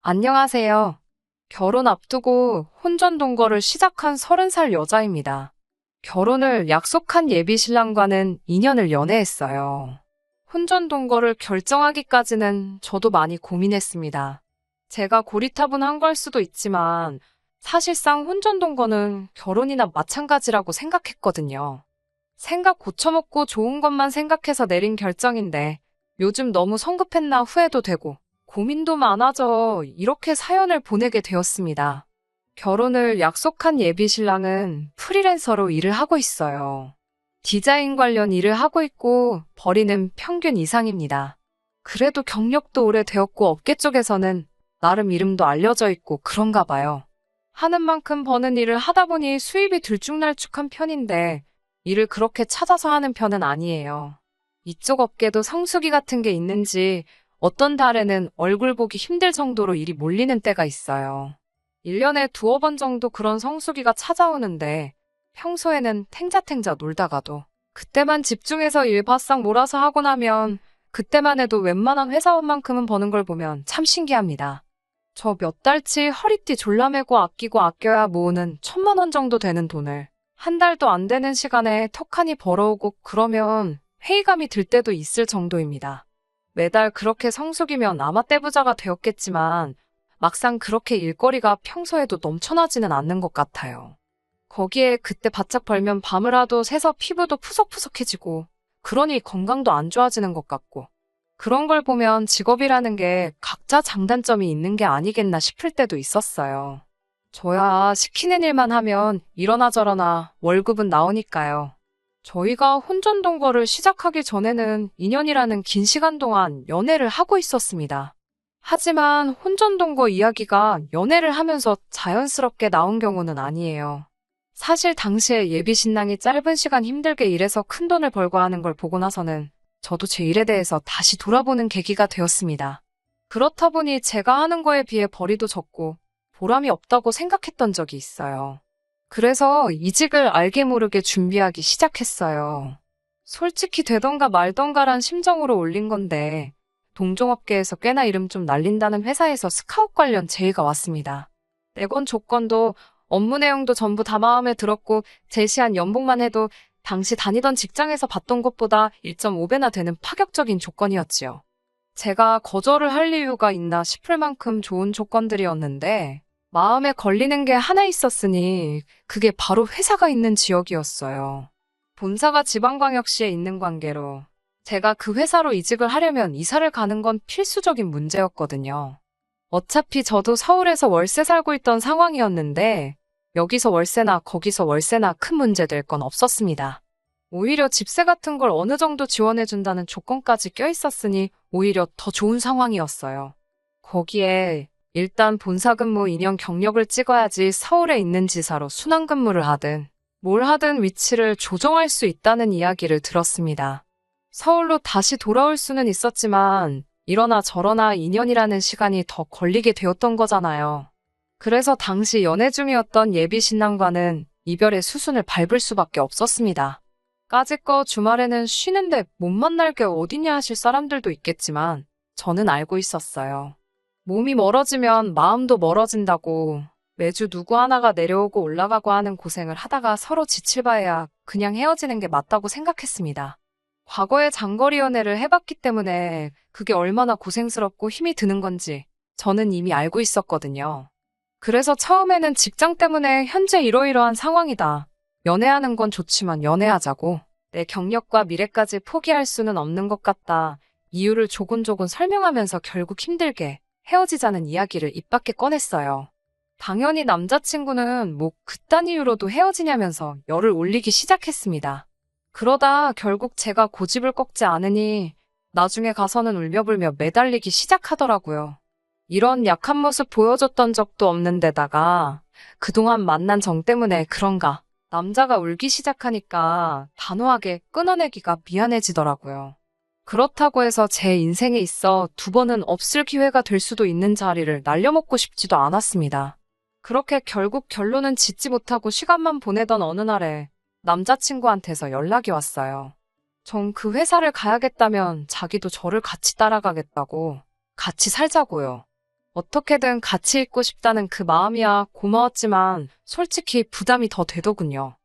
안녕하세요. 결혼 앞두고 혼전동거를 시작한 30살 여자입니다. 결혼을 약속한 예비 신랑과는 2년을 연애했어요. 혼전동거를 결정하기까지는 저도 많이 고민했습니다. 제가 고리타분한 걸 수도 있지만 사실상 혼전동거는 결혼이나 마찬가지라고 생각했거든요. 생각 고쳐먹고 좋은 것만 생각해서 내린 결정인데 요즘 너무 성급했나 후회도 되고 고민도 많아져 이렇게 사연을 보내게 되었습니다. 결혼을 약속한 예비 신랑은 프리랜서로 일을 하고 있어요. 디자인 관련 일을 하고 있고 벌이는 평균 이상입니다. 그래도 경력도 오래되었고 업계 쪽에서는 나름 이름도 알려져 있고 그런가 봐요. 하는 만큼 버는 일을 하다 보니 수입이 들쭉날쭉한 편인데 일을 그렇게 찾아서 하는 편은 아니에요. 이쪽 업계도 성수기 같은 게 있는지 어떤 달에는 얼굴 보기 힘들 정도로 일이 몰리는 때가 있어요. 1년에 두어 번 정도 그런 성수기가 찾아오는데 평소에는 탱자탱자 놀다가도 그때만 집중해서 일 바싹 몰아서 하고 나면 그때만 해도 웬만한 회사원만큼은 버는 걸 보면 참 신기합니다. 저 몇 달치 허리띠 졸라매고 아끼고 아껴야 모으는 1,000만 원 정도 되는 돈을 한 달도 안 되는 시간에 턱하니 벌어오고 그러면 회의감이 들 때도 있을 정도입니다. 매달 그렇게 성수기면 아마 떼부자가 되었겠지만 막상 그렇게 일거리가 평소에도 넘쳐나지는 않는 것 같아요. 거기에 그때 바짝 벌면 밤을 하도 새서 피부도 푸석푸석해지고 그러니 건강도 안 좋아지는 것 같고 그런 걸 보면 직업이라는 게 각자 장단점이 있는 게 아니겠나 싶을 때도 있었어요. 저야 시키는 일만 하면 이러나 저러나 월급은 나오니까요. 저희가 혼전동거를 시작하기 전에는 2년이라는 긴 시간 동안 연애를 하고 있었습니다. 하지만 혼전동거 이야기가 연애를 하면서 자연스럽게 나온 경우는 아니에요. 사실 당시에 예비 신랑이 짧은 시간 힘들게 일해서 큰 돈을 벌고 하는 걸 보고 나서는 저도 제 일에 대해서 다시 돌아보는 계기가 되었습니다. 그렇다 보니 제가 하는 거에 비해 벌이도 적고 보람이 없다고 생각했던 적이 있어요. 그래서 이직을 알게 모르게 준비하기 시작했어요. 솔직히 되던가 말던가란 심정으로 올린 건데 동종업계에서 꽤나 이름 좀 날린다는 회사에서 스카웃 관련 제의가 왔습니다. 내건 조건도 업무 내용도 전부 다 마음에 들었고 제시한 연봉만 해도 당시 다니던 직장에서 받던 것보다 1.5배나 되는 파격적인 조건이었지요. 제가 거절을 할 이유가 있나 싶을 만큼 좋은 조건들이었는데 마음에 걸리는 게 하나 있었으니 그게 바로 회사가 있는 지역이었어요. 본사가 지방광역시에 있는 관계로 제가 그 회사로 이직을 하려면 이사를 가는 건 필수적인 문제였거든요. 어차피 저도 서울에서 월세 살고 있던 상황이었는데 여기서 월세나 거기서 월세나 큰 문제 될 건 없었습니다. 오히려 집세 같은 걸 어느 정도 지원해준다는 조건까지 껴있었으니 오히려 더 좋은 상황이었어요. 거기에 일단 본사 근무 2년 경력을 찍어야지 서울에 있는 지사로 순환 근무를 하든 뭘 하든 위치를 조정할 수 있다는 이야기를 들었습니다. 서울로 다시 돌아올 수는 있었지만 이러나 저러나 2년이라는 시간이 더 걸리게 되었던 거잖아요. 그래서 당시 연애 중이었던 예비 신랑과는 이별의 수순을 밟을 수밖에 없었습니다. 까짓거 주말에는 쉬는데 못 만날 게 어디냐 하실 사람들도 있겠지만 저는 알고 있었어요. 몸이 멀어지면 마음도 멀어진다고 매주 누구 하나가 내려오고 올라가고 하는 고생을 하다가 서로 지칠 바에야 그냥 헤어지는 게 맞다고 생각했습니다. 과거에 장거리 연애를 해봤기 때문에 그게 얼마나 고생스럽고 힘이 드는 건지 저는 이미 알고 있었거든요. 그래서 처음에는 직장 때문에 현재 이러이러한 상황이다. 연애하는 건 좋지만 연애하자고. 내 경력과 미래까지 포기할 수는 없는 것 같다. 이유를 조곤조곤 설명하면서 결국 힘들게 헤어지자는 이야기를 입 밖에 꺼냈어요. 당연히 남자친구는 뭐 그딴 이유로도 헤어지냐면서 열을 올리기 시작했습니다. 그러다 결국 제가 고집을 꺾지 않으니 나중에 가서는 울며불며 매달리기 시작하더라고요. 이런 약한 모습 보여줬던 적도 없는 데다가 그동안 만난 정 때문에 그런가 남자가 울기 시작하니까 단호하게 끊어내기가 미안해지더라고요. 그렇다고 해서 제 인생에 있어 2번은 없을 기회가 될 수도 있는 자리를 날려먹고 싶지도 않았습니다. 그렇게 결국 결론은 짓지 못하고 시간만 보내던 어느 날에 남자친구한테서 연락이 왔어요. 전 그 회사를 가야겠다면 자기도 저를 같이 따라가겠다고 같이 살자고요. 어떻게든 같이 있고 싶다는 그 마음이야 고마웠지만 솔직히 부담이 더 되더군요.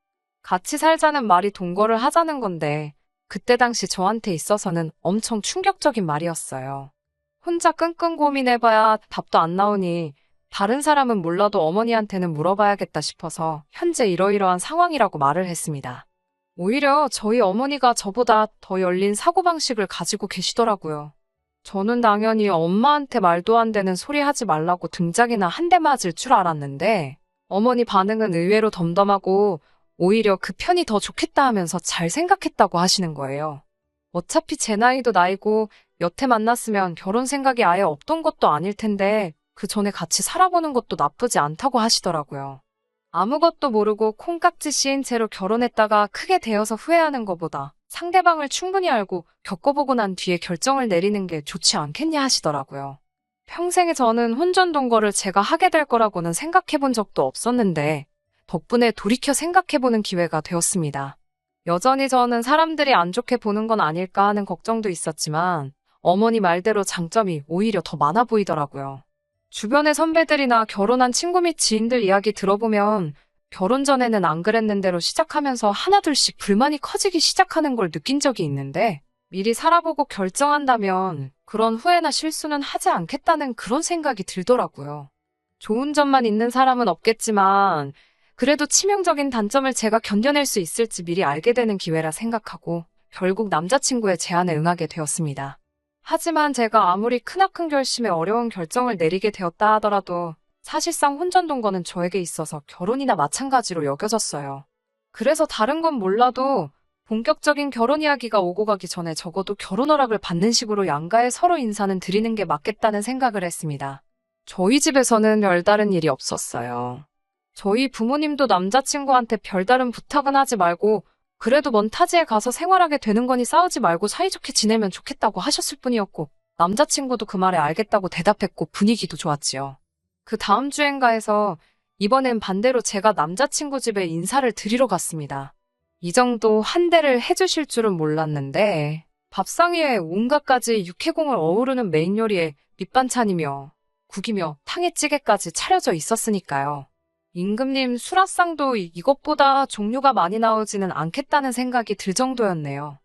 같이 살자는 말이 동거를 하자는 건데 그때 당시 저한테 있어서는 엄청 충격적인 말이었어요. 혼자 끙끙 고민해봐야 답도 안 나오니 다른 사람은 몰라도 어머니한테는 물어봐야겠다 싶어서 현재 이러이러한 상황이라고 말을 했습니다. 오히려 저희 어머니가 저보다 더 열린 사고방식을 가지고 계시더라고요. 저는 당연히 엄마한테 말도 안 되는 소리 하지 말라고 등짝이나 한 대 맞을 줄 알았는데 어머니 반응은 의외로 덤덤하고 오히려 그 편이 더 좋겠다 하면서 잘 생각했다고 하시는 거예요. 어차피 제 나이도 나이고 여태 만났으면 결혼 생각이 아예 없던 것도 아닐 텐데 그 전에 같이 살아보는 것도 나쁘지 않다고 하시더라고요. 아무것도 모르고 콩깍지 씌인 채로 결혼했다가 크게 되어서 후회하는 것보다 상대방을 충분히 알고 겪어보고 난 뒤에 결정을 내리는 게 좋지 않겠냐 하시더라고요. 평생에 저는 혼전 동거를 제가 하게 될 거라고는 생각해본 적도 없었는데 덕분에 돌이켜 생각해보는 기회가 되었습니다. 여전히 저는 사람들이 안 좋게 보는 건 아닐까 하는 걱정도 있었지만 어머니 말대로 장점이 오히려 더 많아 보이더라고요. 주변의 선배들이나 결혼한 친구 및 지인들 이야기 들어보면 결혼 전에는 안 그랬는데로 시작하면서 하나둘씩 불만이 커지기 시작하는 걸 느낀 적이 있는데 미리 살아보고 결정한다면 그런 후회나 실수는 하지 않겠다는 그런 생각이 들더라고요. 좋은 점만 있는 사람은 없겠지만 그래도 치명적인 단점을 제가 견뎌낼 수 있을지 미리 알게 되는 기회라 생각하고 결국 남자친구의 제안에 응하게 되었습니다. 하지만 제가 아무리 크나큰 결심에 어려운 결정을 내리게 되었다 하더라도 사실상 혼전 동거는 저에게 있어서 결혼이나 마찬가지로 여겨졌어요. 그래서 다른 건 몰라도 본격적인 결혼 이야기가 오고 가기 전에 적어도 결혼 허락을 받는 식으로 양가에 서로 인사는 드리는 게 맞겠다는 생각을 했습니다. 저희 집에서는 별다른 일이 없었어요. 저희 부모님도 남자친구한테 별다른 부탁은 하지 말고 그래도 먼 타지에 가서 생활하게 되는 거니 싸우지 말고 사이좋게 지내면 좋겠다고 하셨을 뿐이었고 남자친구도 그 말에 알겠다고 대답했고 분위기도 좋았지요. 그 다음 주엔가 해서 이번엔 반대로 제가 남자친구 집에 인사를 드리러 갔습니다. 이 정도 한대를 해주실 줄은 몰랐는데 밥상 위에 온갖 가지 육해공을 어우르는 메인 요리에 밑반찬이며 국이며 탕에찌개까지 차려져 있었으니까요. 임금님 수라상도 이것보다 종류가 많이 나오지는 않겠다는 생각이 들 정도였네요.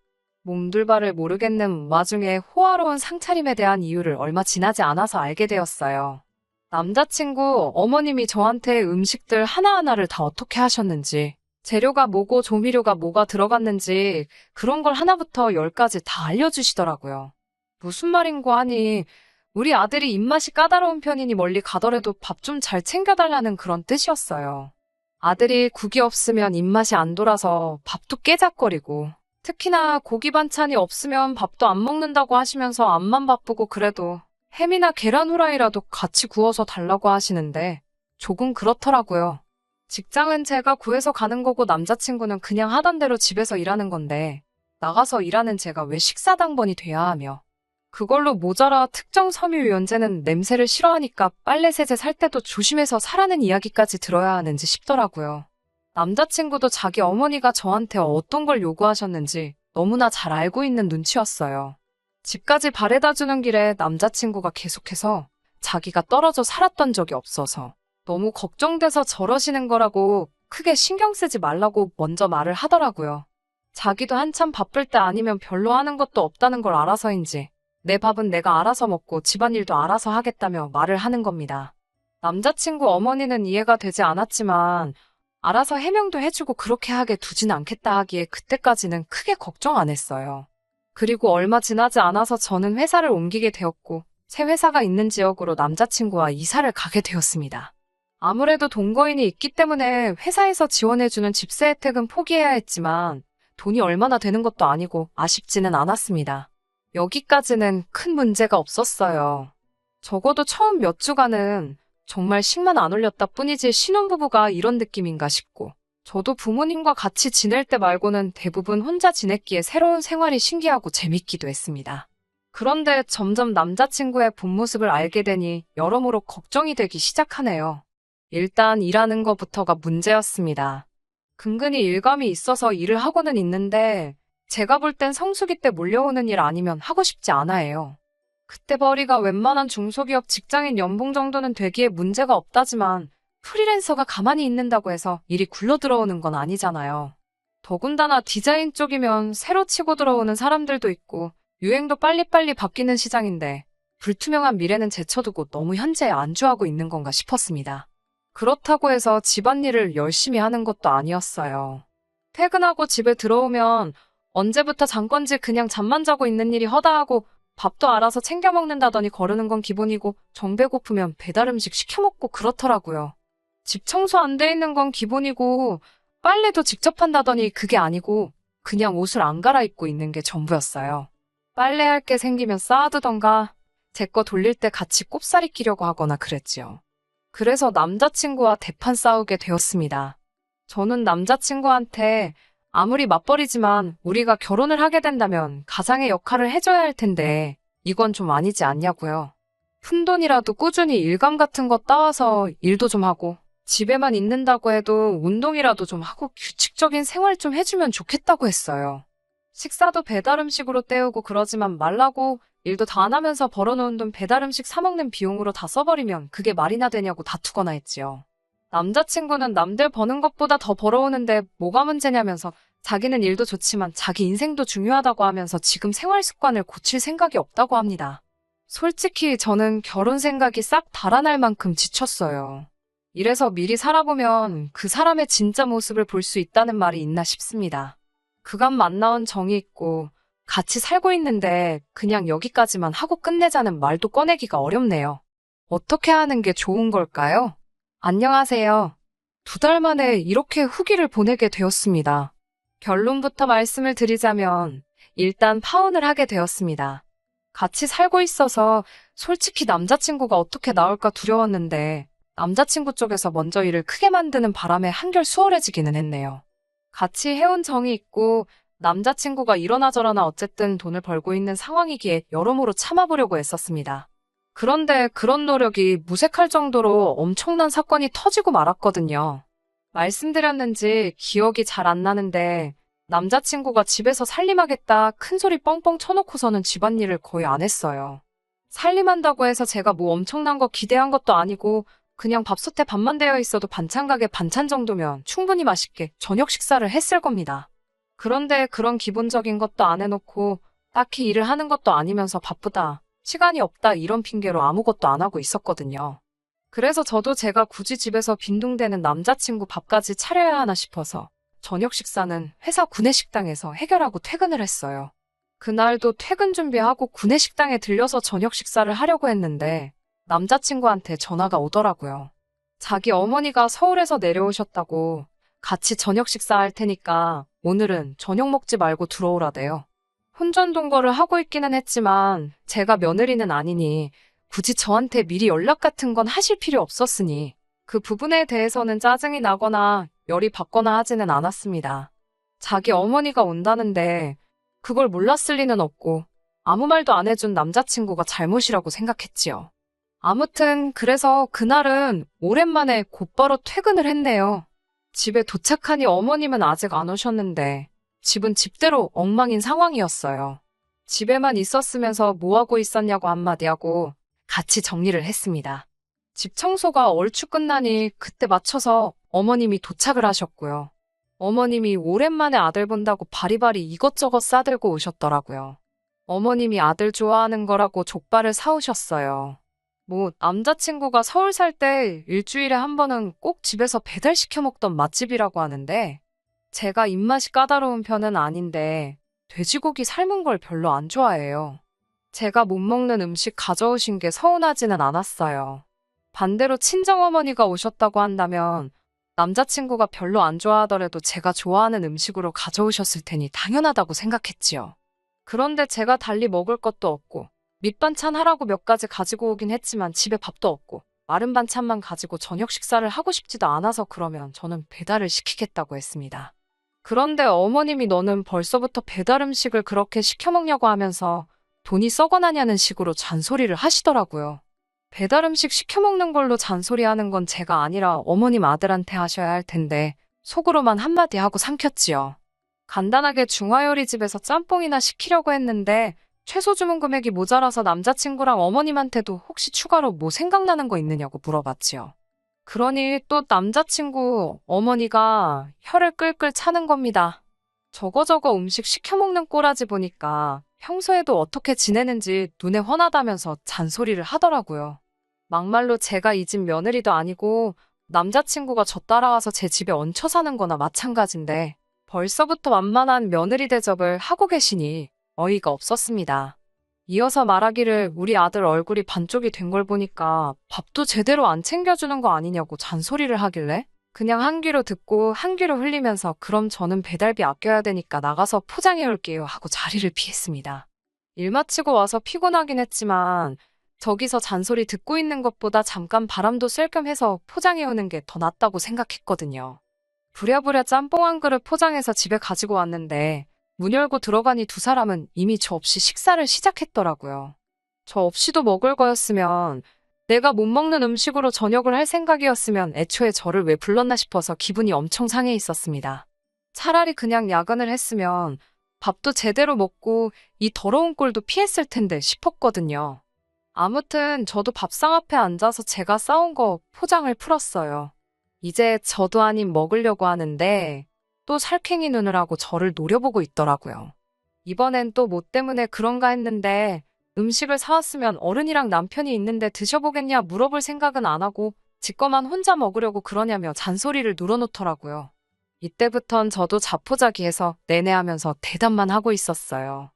몸둘바를 모르겠는 와중에 호화로운 상차림에 대한 이유를 얼마 지나지 않아서 알게 되었어요. 남자친구 어머님이 저한테 음식들 하나하나를 다 어떻게 하셨는지, 재료가 뭐고 조미료가 뭐가 들어갔는지 그런 걸 하나부터 열까지 다 알려주시더라고요. 무슨 말인고 하니 우리 아들이 입맛이 까다로운 편이니 멀리 가더라도 밥 좀 잘 챙겨달라는 그런 뜻이었어요. 아들이 국이 없으면 입맛이 안 돌아서 밥도 깨작거리고 특히나 고기 반찬이 없으면 밥도 안 먹는다고 하시면서 앞만 바쁘고 그래도 햄이나 계란 후라이라도 같이 구워서 달라고 하시는데 조금 그렇더라고요. 직장은 제가 구해서 가는 거고 남자친구는 그냥 하던 대로 집에서 일하는 건데 나가서 일하는 제가 왜 식사당번이 돼야 하며 그걸로 모자라 특정 섬유유연제는 냄새를 싫어하니까 빨래 세제 살 때도 조심해서 사라는 이야기까지 들어야 하는지 싶더라고요. 남자친구도 자기 어머니가 저한테 어떤 걸 요구하셨는지 너무나 잘 알고 있는 눈치였어요. 집까지 바래다 주는 길에 남자친구가 계속해서 자기가 떨어져 살았던 적이 없어서 너무 걱정돼서 저러시는 거라고 크게 신경 쓰지 말라고 먼저 말을 하더라고요. 자기도 한참 바쁠 때 아니면 별로 하는 것도 없다는 걸 알아서인지 내 밥은 내가 알아서 먹고 집안일도 알아서 하겠다며 말을 하는 겁니다. 남자친구 어머니는 이해가 되지 않았지만 알아서 해명도 해주고 그렇게 하게 두진 않겠다 하기에 그때까지는 크게 걱정 안 했어요. 그리고 얼마 지나지 않아서 저는 회사를 옮기게 되었고 새 회사가 있는 지역으로 남자친구와 이사를 가게 되었습니다. 아무래도 동거인이 있기 때문에 회사에서 지원해주는 집세 혜택은 포기해야 했지만 돈이 얼마나 되는 것도 아니고 아쉽지는 않았습니다. 여기까지는 큰 문제가 없었어요. 적어도 처음 몇 주간은 정말 식만 안 올렸다 뿐이지 신혼부부가 이런 느낌인가 싶고 저도 부모님과 같이 지낼 때 말고는 대부분 혼자 지냈기에 새로운 생활이 신기하고 재밌기도 했습니다. 그런데 점점 남자친구의 본 모습을 알게 되니 여러모로 걱정이 되기 시작하네요. 일단 일하는 것부터가 문제였습니다. 근근히 일감이 있어서 일을 하고는 있는데 제가 볼 땐 성수기 때 몰려오는 일 아니면 하고 싶지 않아 해요. 그때 벌이가 웬만한 중소기업 직장인 연봉 정도는 되기에 문제가 없다지만 프리랜서가 가만히 있는다고 해서 일이 굴러 들어오는 건 아니잖아요. 더군다나 디자인 쪽이면 새로 치고 들어오는 사람들도 있고 유행도 빨리빨리 바뀌는 시장인데 불투명한 미래는 제쳐두고 너무 현재에 안주하고 있는 건가 싶었습니다. 그렇다고 해서 집안일을 열심히 하는 것도 아니었어요. 퇴근하고 집에 들어오면 언제부터 잔 건지 그냥 잠만 자고 있는 일이 허다하고 밥도 알아서 챙겨 먹는다더니 거르는 건 기본이고 정 배고프면 배달 음식 시켜 먹고 그렇더라고요. 집 청소 안 돼 있는 건 기본이고 빨래도 직접 한다더니 그게 아니고 그냥 옷을 안 갈아입고 있는 게 전부였어요. 빨래할 게 생기면 쌓아두던가 제 거 돌릴 때 같이 꼽사리 끼려고 하거나 그랬지요. 그래서 남자친구와 대판 싸우게 되었습니다. 저는 남자친구한테 아무리 맞벌이지만 우리가 결혼을 하게 된다면 가장의 역할을 해줘야 할 텐데 이건 좀 아니지 않냐고요. 푼돈이라도 꾸준히 일감 같은 거 따와서 일도 좀 하고 집에만 있는다고 해도 운동이라도 좀 하고 규칙적인 생활 좀 해주면 좋겠다고 했어요. 식사도 배달 음식으로 때우고 그러지만 말라고 일도 다 안 하면서 벌어놓은 돈 배달 음식 사 먹는 비용으로 다 써버리면 그게 말이나 되냐고 다투거나 했지요. 남자친구는 남들 버는 것보다 더 벌어오는데 뭐가 문제냐면서 자기는 일도 좋지만 자기 인생도 중요하다고 하면서 지금 생활 습관을 고칠 생각이 없다고 합니다. 솔직히 저는 결혼 생각이 싹 달아날 만큼 지쳤어요. 이래서 미리 살아보면 그 사람의 진짜 모습을 볼 수 있다는 말이 있나 싶습니다. 그간 만나온 정이 있고 같이 살고 있는데 그냥 여기까지만 하고 끝내자는 말도 꺼내기가 어렵네요. 어떻게 하는 게 좋은 걸까요? 안녕하세요. 2달 만에 이렇게 후기를 보내게 되었습니다. 결론부터 말씀을 드리자면 일단 파혼을 하게 되었습니다. 같이 살고 있어서 솔직히 남자친구가 어떻게 나올까 두려웠는데 남자친구 쪽에서 먼저 일을 크게 만드는 바람에 한결 수월해지기는 했네요. 같이 해온 정이 있고 남자친구가 이러나 저러나 어쨌든 돈을 벌고 있는 상황이기에 여러모로 참아보려고 애썼습니다. 그런데 그런 노력이 무색할 정도로 엄청난 사건이 터지고 말았거든요. 말씀드렸는지 기억이 잘 안 나는데 남자친구가 집에서 살림하겠다 큰 소리 뻥뻥 쳐놓고서는 집안일을 거의 안 했어요. 살림한다고 해서 제가 뭐 엄청난 거 기대한 것도 아니고 그냥 밥솥에 밥만 되어 있어도 반찬 가게 반찬 정도면 충분히 맛있게 저녁 식사를 했을 겁니다. 그런데 그런 기본적인 것도 안 해놓고 딱히 일을 하는 것도 아니면서 바쁘다, 시간이 없다 이런 핑계로 아무것도 안 하고 있었거든요. 그래서 저도 제가 굳이 집에서 빈둥대는 남자친구 밥까지 차려야 하나 싶어서 저녁 식사는 회사 구내식당에서 해결하고 퇴근을 했어요. 그날도 퇴근 준비하고 구내식당에 들려서 저녁 식사를 하려고 했는데 남자친구한테 전화가 오더라고요. 자기 어머니가 서울에서 내려오셨다고 같이 저녁 식사할 테니까 오늘은 저녁 먹지 말고 들어오라대요. 혼전동거를 하고 있기는 했지만 제가 며느리는 아니니 굳이 저한테 미리 연락 같은 건 하실 필요 없었으니 그 부분에 대해서는 짜증이 나거나 열이 받거나 하지는 않았습니다. 자기 어머니가 온다는데 그걸 몰랐을 리는 없고 아무 말도 안 해준 남자친구가 잘못이라고 생각했지요. 아무튼 그래서 그날은 오랜만에 곧바로 퇴근을 했네요. 집에 도착하니 어머님은 아직 안 오셨는데 집은 집대로 엉망인 상황이었어요. 집에만 있었으면서 뭐하고 있었냐고 한마디 하고 같이 정리를 했습니다. 집 청소가 얼추 끝나니 그때 맞춰서 어머님이 도착을 하셨고요. 어머님이 오랜만에 아들 본다고 바리바리 이것저것 싸들고 오셨더라고요. 어머님이 아들 좋아하는 거라고 족발을 사오셨어요. 뭐 남자친구가 서울 살 때 일주일에 한 번은 꼭 집에서 배달시켜 먹던 맛집이라고 하는데 제가 입맛이 까다로운 편은 아닌데 돼지고기 삶은 걸 별로 안 좋아해요. 제가 못 먹는 음식 가져오신 게 서운하지는 않았어요. 반대로 친정어머니가 오셨다고 한다면 남자친구가 별로 안 좋아하더라도 제가 좋아하는 음식으로 가져오셨을 테니 당연하다고 생각했지요. 그런데 제가 달리 먹을 것도 없고 밑반찬 하라고 몇 가지 가지고 오긴 했지만 집에 밥도 없고 마른 반찬만 가지고 저녁 식사를 하고 싶지도 않아서 그러면 저는 배달을 시키겠다고 했습니다. 그런데 어머님이 너는 벌써부터 배달 음식을 그렇게 시켜 먹냐고 하면서 돈이 썩어나냐는 식으로 잔소리를 하시더라고요. 배달 음식 시켜 먹는 걸로 잔소리하는 건 제가 아니라 어머님 아들한테 하셔야 할 텐데 속으로만 한마디 하고 삼켰지요. 간단하게 중화요리집에서 짬뽕이나 시키려고 했는데 최소 주문 금액이 모자라서 남자친구랑 어머님한테도 혹시 추가로 뭐 생각나는 거 있느냐고 물어봤지요. 그러니 또 남자친구 어머니가 혀를 끌끌 차는 겁니다. 저거저거 음식 시켜 먹는 꼬라지 보니까 평소에도 어떻게 지내는지 눈에 훤하다면서 잔소리를 하더라고요. 막말로 제가 이 집 며느리도 아니고 남자친구가 저 따라와서 제 집에 얹혀 사는 거나 마찬가지인데 벌써부터 완만한 며느리 대접을 하고 계시니 어이가 없었습니다. 이어서 말하기를 우리 아들 얼굴이 반쪽이 된 걸 보니까 밥도 제대로 안 챙겨주는 거 아니냐고 잔소리를 하길래 그냥 한 귀로 듣고 한 귀로 흘리면서 그럼 저는 배달비 아껴야 되니까 나가서 포장해 올게요 하고 자리를 피했습니다. 일 마치고 와서 피곤하긴 했지만 저기서 잔소리 듣고 있는 것보다 잠깐 바람도 쐴 겸 해서 포장해 오는 게 더 낫다고 생각했거든요. 부랴부랴 짬뽕 한 그릇 포장해서 집에 가지고 왔는데 문 열고 들어가니 두 사람은 이미 저 없이 식사를 시작했더라고요. 저 없이도 먹을 거였으면 내가 못 먹는 음식으로 저녁을 할 생각이었으면 애초에 저를 왜 불렀나 싶어서 기분이 엄청 상해 있었습니다. 차라리 그냥 야근을 했으면 밥도 제대로 먹고 이 더러운 꼴도 피했을 텐데 싶었거든요. 아무튼 저도 밥상 앞에 앉아서 제가 싸온 거 포장을 풀었어요. 이제 저도 아님 먹으려고 하는데 또 살쾡이 눈을 하고 저를 노려보고 있더라고요. 이번엔 또 뭐 때문에 그런가 했는데 음식을 사왔으면 어른이랑 남편이 있는데 드셔보겠냐 물어볼 생각은 안 하고 지 거만 혼자 먹으려고 그러냐며 잔소리를 눌어놓더라고요. 이때부턴 저도 자포자기해서 내내하면서 대답만 하고 있었어요.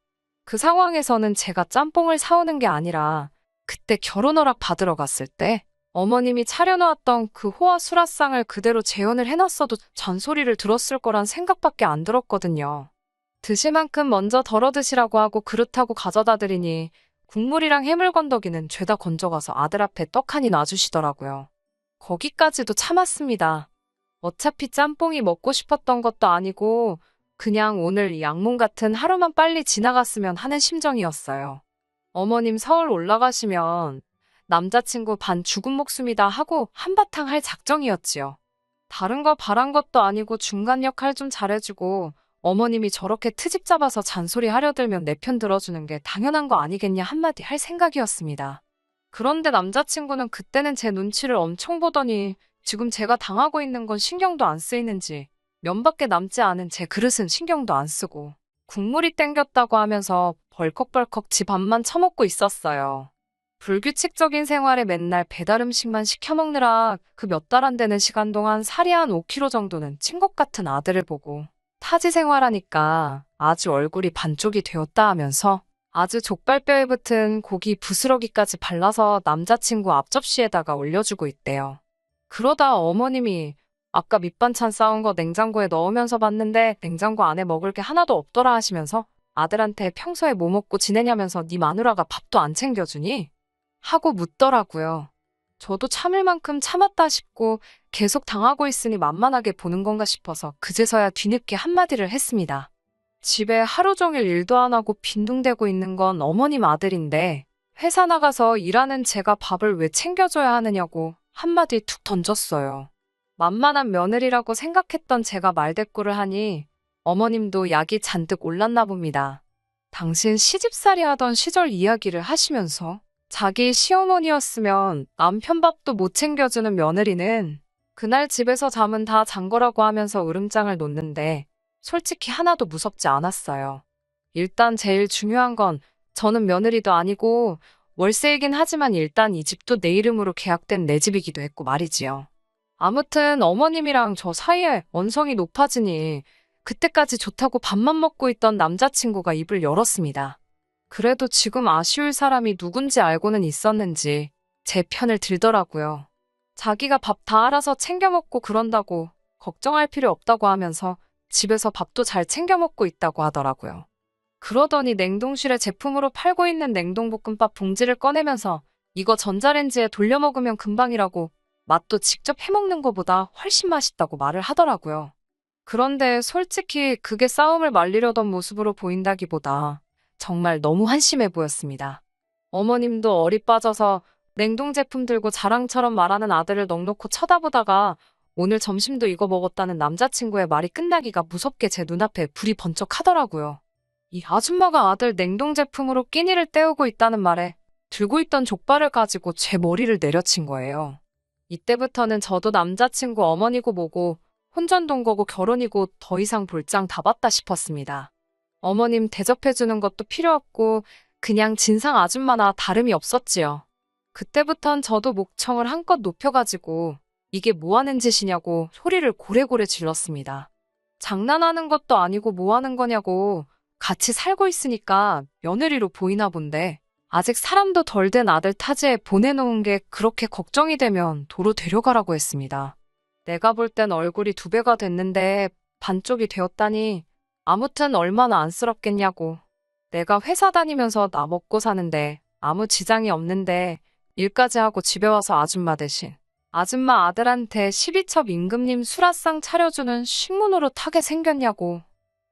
그 상황에서는 제가 짬뽕을 사오는 게 아니라 그때 결혼 허락 받으러 갔을 때 어머님이 차려놓았던 그 호화 수라상을 그대로 재현을 해놨어도 잔소리를 들었을 거란 생각밖에 안 들었거든요. 드실 만큼 먼저 덜어 드시라고 하고 그릇하고 가져다 드리니 국물이랑 해물 건더기는 죄다 건져가서 아들 앞에 떡하니 놔주시더라고요. 거기까지도 참았습니다. 어차피 짬뽕이 먹고 싶었던 것도 아니고 그냥 오늘 이 악몽 같은 하루만 빨리 지나갔으면 하는 심정이었어요. 어머님 서울 올라가시면 남자친구 반 죽은 목숨이다 하고 한바탕 할 작정이었지요. 다른 거 바란 것도 아니고 중간 역할 좀 잘해주고 어머님이 저렇게 트집 잡아서 잔소리 하려 들면 내 편 들어주는 게 당연한 거 아니겠냐 한마디 할 생각이었습니다. 그런데 남자친구는 그때는 제 눈치를 엄청 보더니 지금 제가 당하고 있는 건 신경도 안 쓰이는지 면밖에 남지 않은 제 그릇은 신경도 안 쓰고 국물이 땡겼다고 하면서 벌컥벌컥 지 밥만 처먹고 있었어요. 불규칙적인 생활에 맨날 배달 음식만 시켜 먹느라 그 몇 달 안 되는 시간 동안 살이 한 5kg 정도는 찐 것 같은 아들을 보고 타지 생활하니까 아주 얼굴이 반쪽이 되었다 하면서 아주 족발뼈에 붙은 고기 부스러기까지 발라서 남자친구 앞접시에다가 올려주고 있대요. 그러다 어머님이 아까 밑반찬 싸운 거 냉장고에 넣으면서 봤는데 냉장고 안에 먹을 게 하나도 없더라 하시면서 아들한테 평소에 뭐 먹고 지내냐면서 네 마누라가 밥도 안 챙겨주니? 하고 묻더라고요. 저도 참을 만큼 참았다 싶고 계속 당하고 있으니 만만하게 보는 건가 싶어서 그제서야 뒤늦게 한마디를 했습니다. 집에 하루 종일 일도 안 하고 빈둥대고 있는 건 어머님 아들인데 회사 나가서 일하는 제가 밥을 왜 챙겨줘야 하느냐고 한마디 툭 던졌어요. 만만한 며느리라고 생각했던 제가 말대꾸를 하니 어머님도 약이 잔뜩 올랐나 봅니다. 당신 시집살이 하던 시절 이야기를 하시면서 자기 시어머니였으면 남편 밥도 못 챙겨주는 며느리는 그날 집에서 잠은 다 잔 거라고 하면서 으름장을 놓는데 솔직히 하나도 무섭지 않았어요. 일단 제일 중요한 건 저는 며느리도 아니고 월세이긴 하지만 일단 이 집도 내 이름으로 계약된 내 집이기도 했고 말이지요. 아무튼 어머님이랑 저 사이에 언성이 높아지니 그때까지 좋다고 밥만 먹고 있던 남자친구가 입을 열었습니다. 그래도 지금 아쉬울 사람이 누군지 알고는 있었는지 제 편을 들더라고요. 자기가 밥 다 알아서 챙겨 먹고 그런다고 걱정할 필요 없다고 하면서 집에서 밥도 잘 챙겨 먹고 있다고 하더라고요. 그러더니 냉동실에 제품으로 팔고 있는 냉동볶음밥 봉지를 꺼내면서 이거 전자레인지에 돌려 먹으면 금방이라고 맛도 직접 해먹는 것보다 훨씬 맛있다고 말을 하더라고요. 그런데 솔직히 그게 싸움을 말리려던 모습으로 보인다기보다 정말 너무 한심해 보였습니다. 어머님도 얼이 빠져서 냉동 제품 들고 자랑처럼 말하는 아들을 넋놓고 쳐다보다가 오늘 점심도 이거 먹었다는 남자친구의 말이 끝나기가 무섭게 제 눈앞에 불이 번쩍 하더라고요. 이 아줌마가 아들 냉동 제품으로 끼니를 때우고 있다는 말에 들고 있던 족발을 가지고 제 머리를 내려친 거예요. 이때부터는 저도 남자친구 어머니고 뭐고 혼전동거고 결혼이고 더 이상 볼장 다 봤다 싶었습니다. 어머님 대접해주는 것도 필요 없고 그냥 진상 아줌마나 다름이 없었지요. 그때부턴 저도 목청을 한껏 높여가지고 이게 뭐 하는 짓이냐고 소리를 고래고래 질렀습니다. 장난하는 것도 아니고 뭐 하는 거냐고. 같이 살고 있으니까 며느리로 보이나 본데 아직 사람도 덜 된 아들 타지에 보내놓은 게 그렇게 걱정이 되면 도로 데려가라고 했습니다. 내가 볼 땐 얼굴이 2배가 됐는데 반쪽이 되었다니 아무튼 얼마나 안쓰럽겠냐고. 내가 회사 다니면서 나 먹고 사는데 아무 지장이 없는데 일까지 하고 집에 와서 아줌마 대신 아줌마 아들한테 12첩 임금님 수라상 차려주는 식문으로 타게 생겼냐고.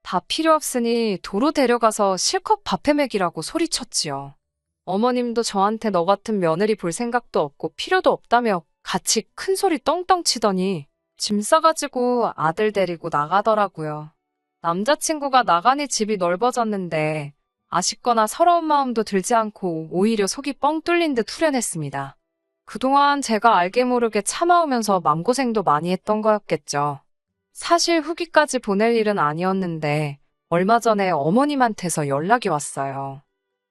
다 필요 없으니 도로 데려가서 실컷 밥해 먹이라고 소리쳤지요. 어머님도 저한테 너 같은 며느리 볼 생각도 없고 필요도 없다며 같이 큰 소리 떵떵 치더니 짐 싸가지고 아들 데리고 나가더라고요. 남자친구가 나가니 집이 넓어졌는데 아쉽거나 서러운 마음도 들지 않고 오히려 속이 뻥 뚫린 듯 후련했습니다. 그동안 제가 알게 모르게 참아오면서 맘고생도 많이 했던 거였겠죠. 사실 후기까지 보낼 일은 아니었는데 얼마 전에 어머님한테서 연락이 왔어요.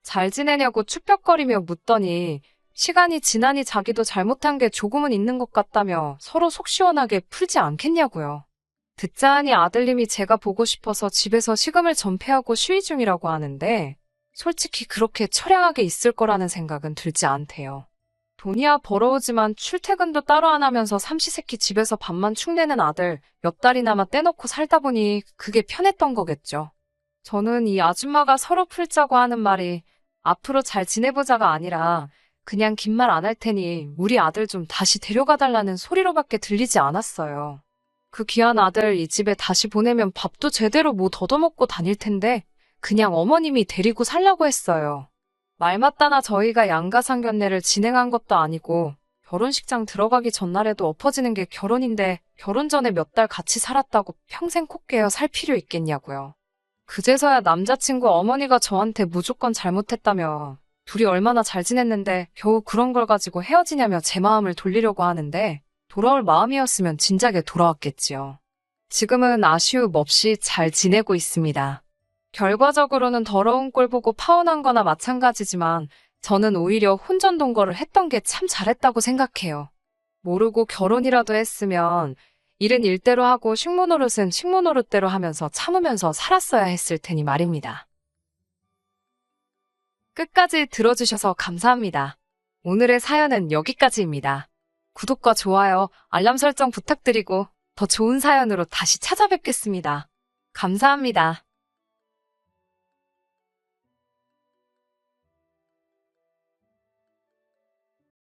잘 지내냐고 축벽거리며 묻더니 시간이 지나니 자기도 잘못한 게 조금은 있는 것 같다며 서로 속 시원하게 풀지 않겠냐고요. 듣자 하니 아들님이 제가 보고 싶어서 집에서 식음을 전폐하고 쉬위 중이라고 하는데 솔직히 그렇게 처량하게 있을 거라는 생각은 들지 않대요. 돈이야 벌어오지만 출퇴근도 따로 안 하면서 삼시세끼 집에서 밥만 축내는 아들 몇 달이나마 떼놓고 살다 보니 그게 편했던 거겠죠. 저는 이 아줌마가 서로 풀자고 하는 말이 앞으로 잘 지내보자가 아니라 그냥 긴 말 안 할 테니 우리 아들 좀 다시 데려가 달라는 소리로밖에 들리지 않았어요. 그 귀한 아들 이 집에 다시 보내면 밥도 제대로 못 얻어먹고 다닐 텐데 그냥 어머님이 데리고 살라고 했어요. 말 맞다나 저희가 양가상견례를 진행한 것도 아니고 결혼식장 들어가기 전날에도 엎어지는 게 결혼인데 결혼 전에 몇 달 같이 살았다고 평생 코 깨어 살 필요 있겠냐고요. 그제서야 남자친구 어머니가 저한테 무조건 잘못했다며 둘이 얼마나 잘 지냈는데 겨우 그런 걸 가지고 헤어지냐며 제 마음을 돌리려고 하는데 돌아올 마음이었으면 진작에 돌아왔겠지요. 지금은 아쉬움 없이 잘 지내고 있습니다. 결과적으로는 더러운 꼴 보고 파혼한 거나 마찬가지지만 저는 오히려 혼전동거를 했던 게 참 잘했다고 생각해요. 모르고 결혼이라도 했으면 일은 일대로 하고 식모노릇은 식모노릇대로 하면서 참으면서 살았어야 했을 테니 말입니다. 끝까지 들어주셔서 감사합니다. 오늘의 사연은 여기까지입니다. 구독과 좋아요, 알람 설정 부탁드리고 더 좋은 사연으로 다시 찾아뵙겠습니다. 감사합니다.